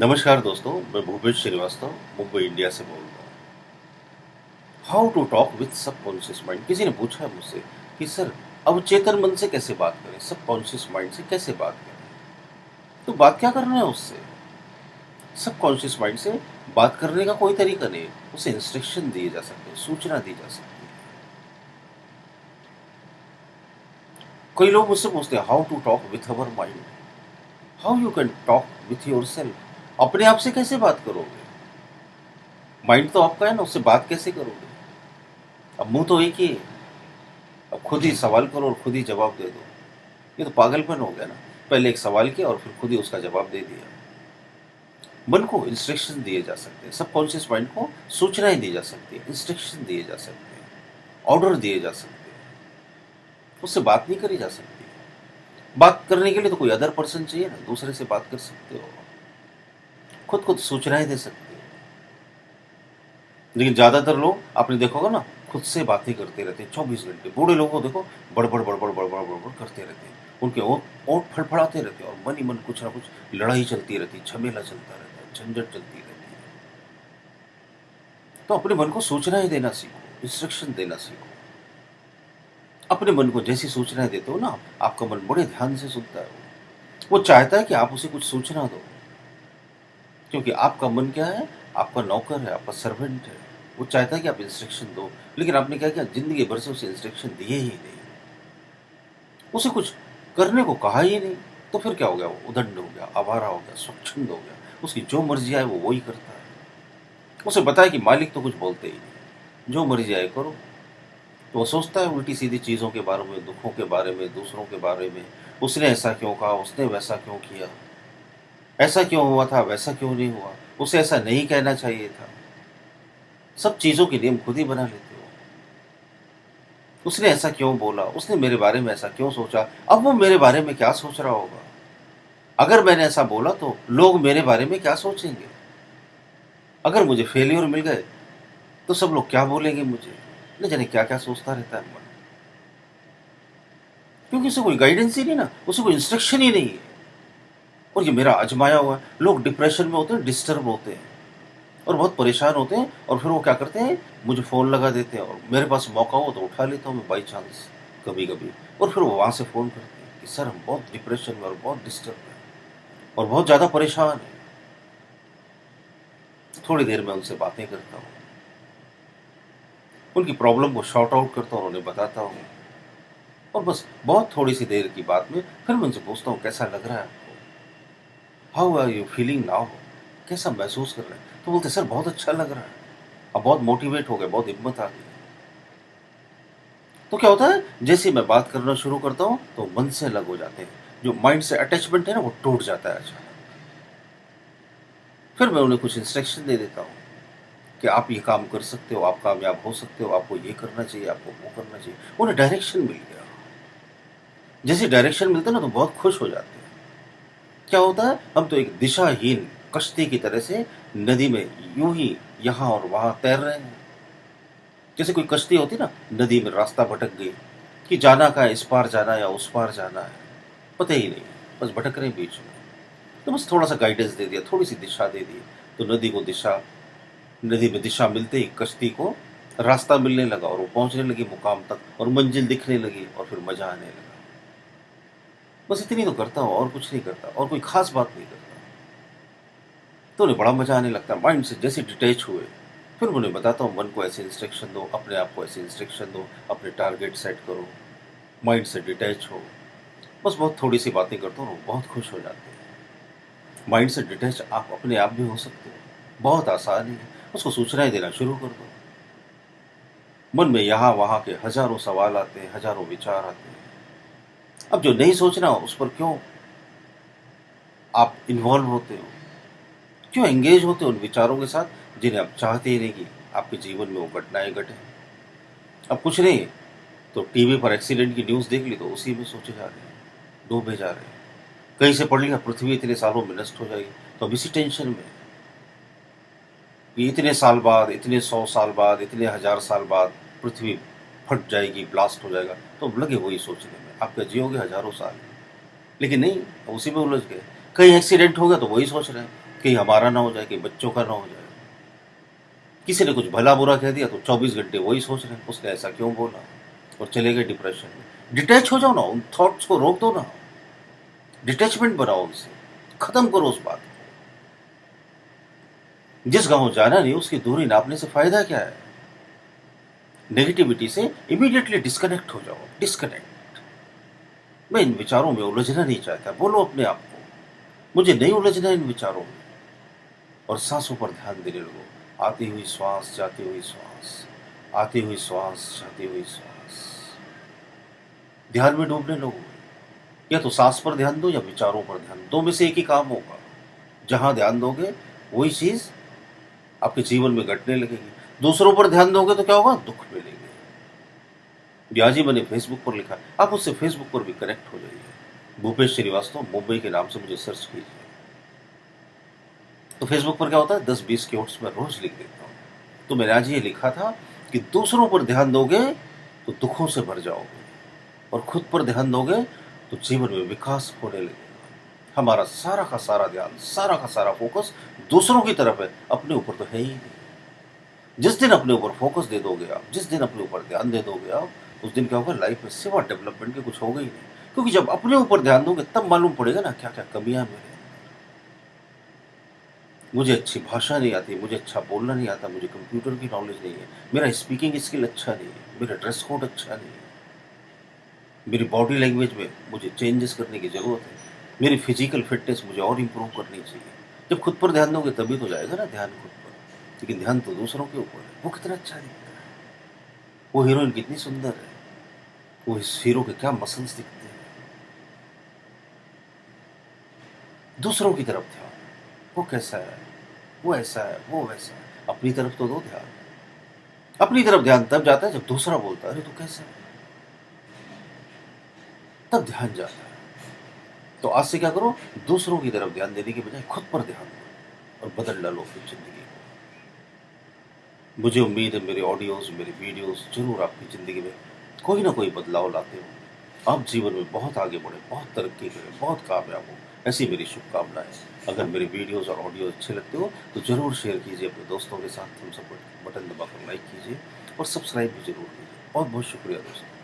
नमस्कार दोस्तों, मैं भूपेश श्रीवास्तव मुंबई इंडिया से बोल रहा हूँ। How to talk with subconscious mind. किसी ने पूछा है मुझसे कि सर अब चेतन मन से कैसे बात करें, सबकॉन्शियस माइंड से कैसे बात करें। तो बात क्या करना है उससे, सबकॉन्शियस माइंड से बात करने का कोई तरीका नहीं है। उसे इंस्ट्रक्शन दिए जा सकते हैं, सूचना दी जा सकती है। कई लोग मुझसे पूछते हैं how to talk with our mind, how you can talk with yourself. अपने आप से कैसे बात करोगे, माइंड तो आपका है ना, उससे बात कैसे करोगे। अब मुंह तो एक ही है, अब खुद ही सवाल करो और खुद ही जवाब दे दो। ये तो पागलपन हो गया ना। पहले एक सवाल किया और फिर खुद ही उसका जवाब दे दिया। मन को इंस्ट्रक्शन दिए जा सकते हैं, सबकॉन्शियस माइंड को सूचनाएं दी जा सकती है, इंस्ट्रक्शन दिए जा सकते हैं, ऑर्डर दिए जा सकते हैं। उससे बात नहीं करी जा सकती। बात करने के लिए तो कोई अदर पर्सन चाहिए ना, दूसरे से बात कर सकते हो, खुद को सूचनाएं दे सकते हो। लेकिन ज्यादातर लोग आपने देखा होगा ना, खुद से बातें करते रहते हैं 24 घंटे। बूढ़े लोगों को देखो, बड़बड़ बड़बड़ बड़बड़ बड़बड़ करते रहते हैं। उनके ओठ फड़फड़ाते रहते हैं और मन ही मन कुछ ना कुछ लड़ाई चलती रहती है, झमेला चलता रहता है, झंझट चलती रहती है। तो अपने मन को सूचनाएं देना सीखो, इंस्ट्रक्शन देना सीखो। अपने मन को जैसी सूचनाएं देते हो ना, आपका मन बड़े ध्यान से सुनता है। वो चाहता है कि आप उसे कुछ सूचना दो, क्योंकि आपका मन क्या है, आपका नौकर है, आपका सर्वेंट है। वो चाहता है कि आप इंस्ट्रक्शन दो, लेकिन आपने क्या किया, जिंदगी भर से उसे इंस्ट्रक्शन दिए ही नहीं, उसे कुछ करने को कहा ही नहीं। तो फिर क्या हो गया, वो उदंड हो गया, आवारा हो गया, स्वच्छंद हो गया। उसकी जो मर्जी आए वो वही करता है। उसे पता है कि मालिक तो कुछ बोलते ही नहीं, जो मर्जी आए करो। तो वो सोचता है उल्टी सीधी चीज़ों के बारे में, दुखों के बारे में, दूसरों के बारे में। उसने ऐसा क्यों कहा, उसने वैसा क्यों किया, ऐसा क्यों हुआ था, वैसा क्यों नहीं हुआ, उसे ऐसा नहीं कहना चाहिए था। सब चीज़ों के नियम खुद ही बना लेते हो। उसने ऐसा क्यों बोला, उसने मेरे बारे में ऐसा क्यों सोचा, अब वो मेरे बारे में क्या सोच रहा होगा। अगर मैंने ऐसा बोला तो लोग मेरे बारे में क्या सोचेंगे। अगर मुझे फेलियर मिल गए तो सब लोग क्या बोलेंगे मुझे। न जाने क्या क्या सोचता रहता है मन, क्योंकि उसे कोई गाइडेंस ही नहीं ना, उसे कोई इंस्ट्रक्शन ही नहीं है। और ये मेरा आजमाया हुआ है। लोग डिप्रेशन में होते हैं, डिस्टर्ब होते हैं और बहुत परेशान होते हैं, और फिर वो क्या करते हैं, मुझे फ़ोन लगा देते हैं, और मेरे पास मौका हो तो उठा लेता हूँ मैं बाई चांस कभी कभी। और फिर वो वहाँ से फ़ोन करते हैं कि सर हम बहुत डिप्रेशन में और बहुत डिस्टर्ब हैं और बहुत ज़्यादा परेशान हैं। तो थोड़ी देर में उनसे बातें करता हूँ, उनकी प्रॉब्लम को शॉर्ट आउट करता हूँ और उन्हें बताता हूँ। और बस बहुत थोड़ी सी देर की बात में फिर मैं उनसे पूछता हूँ कैसा लग रहा है आपको, how are you feeling now, कैसा महसूस कर रहे हैं। तो बोलते सर बहुत अच्छा लग रहा है, अब बहुत मोटिवेट हो गए, बहुत हिम्मत आ गई। तो क्या होता है, जैसे ही मैं बात करना शुरू करता हूँ तो मन से अलग हो जाते हैं, जो माइंड से अटैचमेंट है ना वो टूट जाता है अचानक। फिर मैं उन्हें कुछ इंस्ट्रक्शन दे देता हूँ कि आप ये काम कर सकते हो, आप कामयाब हो सकते हो, आपको ये करना चाहिए, आपको वो करना चाहिए। उन्हें डायरेक्शन मिल गया। जैसे डायरेक्शन मिलता है ना तो बहुत खुश हो जाते हैं। क्या होता है, हम तो एक दिशाहीन कश्ती की तरह से नदी में यूं ही यहाँ और वहां तैर रहे हैं। जैसे कोई कश्ती होती ना, नदी में रास्ता भटक गई कि जाना कहाँ है, इस पार जाना है या उस पार जाना है, पता ही नहीं, बस भटक रहे हैं बीच में। तो बस थोड़ा सा गाइडेंस दे दिया, थोड़ी सी दिशा दे दी, तो नदी में दिशा मिलते ही कश्ती को रास्ता मिलने लगा और वो पहुंचने लगी मुकाम तक और मंजिल दिखने लगी और फिर मजा आने लगा। बस इतनी तो करता हूँ और कुछ नहीं करता, और कोई खास बात नहीं करता। तो उन्हें बड़ा मजा आने लगता है। माइंड से जैसे डिटैच हुए, फिर उन्हें बताता हूँ मन को ऐसे इंस्ट्रक्शन दो, अपने आप को ऐसे इंस्ट्रक्शन दो, अपने टारगेट सेट करो, माइंड से डिटैच हो। बस बहुत थोड़ी सी बातें करता हूँ, बहुत खुश हो जाते हैं। माइंड से डिटैच आप अपने आप भी हो सकते हो, बहुत आसान है। उसको सूचनाएं देना शुरू कर दो। मन में यहाँ वहाँ के हजारों सवाल आते हैं, हजारों विचार आते हैं। अब जो नहीं सोचना उस पर क्यों आप इन्वॉल्व होते हो, क्यों एंगेज होते हो उन विचारों के साथ जिन्हें आप चाहते ही नहीं कि आपके जीवन में वो घटनाएं घटे। अब कुछ नहीं तो टीवी पर एक्सीडेंट की न्यूज़ देख ली तो उसी में सोचे जा रहे हैं, डूबे जा रहे हैं। कहीं से पढ़ लिया पृथ्वी इतने सालों में नष्ट हो जाएगी, तो अब इसी टेंशन में कि इतने साल बाद, इतने 100 साल बाद, इतने 1000 साल बाद पृथ्वी फट जाएगी, ब्लास्ट हो जाएगा। तो अब लगे वही सोचने में, आप क्या जियोगे हजारों साल। लेकिन नहीं, अब उसी में उलझ गए। कहीं एक्सीडेंट हो गया तो वही सोच रहे हैं, कहीं हमारा ना हो जाए, कहीं बच्चों का ना हो जाए। किसी ने कुछ भला बुरा कह दिया तो 24 घंटे वही सोच रहे हैं उसने ऐसा क्यों बोला, और चले गए डिप्रेशन में। डिटैच हो जाओ ना, उन थॉट्स को रोक दो ना, डिटैचमेंट बनाओ उनसे, खत्म करो उस बात को। जिस गांव जाना नहीं उसकी दूरी नापने से फायदा क्या है। नेगेटिविटी से इमीडिएटली डिस्कनेक्ट हो जाओ, डिस्कनेक्ट। मैं इन विचारों में उलझना नहीं चाहता, बोलो अपने आप को मुझे नहीं उलझना इन विचारों में। और सांसों पर ध्यान देने लगो, आती हुई श्वास, जाती हुई श्वास, आती हुई श्वास, जाती हुई श्वास। ध्यान में डूबने लगो, या तो सांस पर ध्यान दो या विचारों पर ध्यान दो, में से एक ही काम होगा। जहां ध्यान दोगे वही चीज आपके जीवन में घटने लगेगी। दूसरों पर ध्यान दोगे तो क्या होगा, दुख मिलेंगे। ब्याजी मैंने फेसबुक पर लिखा, आप उससे फेसबुक पर भी कनेक्ट हो जाइए। भूपेश श्रीवास्तव मुंबई के नाम से मुझे सर्च कीजिए। तो फेसबुक पर क्या होता है, 10-20 कोट्स में रोज लिख देता हूँ। तो मैंने आज ये लिखा था कि दूसरों पर ध्यान दोगे तो दुखों से भर जाओगे, और खुद पर ध्यान दोगे तो जीवन में विकास होने लगेगा। हमारा सारा का सारा ध्यान, सारा का सारा फोकस दूसरों की तरफ है, अपने ऊपर तो है ही नहीं। जिस दिन अपने ऊपर फोकस दे दोगे आप, जिस दिन अपने ऊपर ध्यान दे दोगे आप, उस दिन क्या होगा, लाइफ में सिवा डेवलपमेंट के कुछ होगा ही नहीं। क्योंकि जब अपने ऊपर ध्यान दोगे तब मालूम पड़ेगा ना क्या क्या कमियां मेरे। मुझे अच्छी भाषा नहीं आती, मुझे अच्छा बोलना नहीं आता, मुझे कंप्यूटर की नॉलेज नहीं है, मेरा स्पीकिंग स्किल अच्छा नहीं है, मेरा ड्रेस कोड अच्छा नहीं है, मेरी बॉडी लैंग्वेज में मुझे चेंजेस करने की ज़रूरत है, मेरी फिजिकल फिटनेस मुझे और इम्प्रूव करनी चाहिए। जब खुद पर ध्यान दोगे तभी तो जाएगा ना ध्यान खुद पर। लेकिन ध्यान तो दूसरों के ऊपर है। वो कितना अच्छा दिखता है, वो हीरोइन कितनी सुंदर है, वो इस हीरो के क्या मसल्स दिखते हैं। दूसरों की तरफ ध्यान, वो कैसा है, वो ऐसा है, वो वैसा है। अपनी तरफ तो दो ध्यान। अपनी तरफ ध्यान तब जाता है जब दूसरा बोलता है अरे तू कैसा है, तब ध्यान जाता है। तो आज से क्या करो, दूसरों की तरफ ध्यान देने की बजाय खुद पर ध्यान दो और बदल डालो अपनी जिंदगी को। मुझे उम्मीद है मेरे ऑडियोज, मेरे वीडियोस जरूर आपकी जिंदगी में कोई ना कोई बदलाव लाते हो। आप जीवन में बहुत आगे बढ़े, बहुत तरक्की करें, बहुत कामयाब हो, ऐसी मेरी शुभकामनाएं। अगर मेरे वीडियोस और ऑडियो अच्छे लगते हो तो जरूर शेयर कीजिए अपने दोस्तों के साथ, थम्स अप बटन दबाकर लाइक कीजिए और सब्सक्राइब भी जरूर कीजिए। बहुत बहुत शुक्रिया दोस्तों।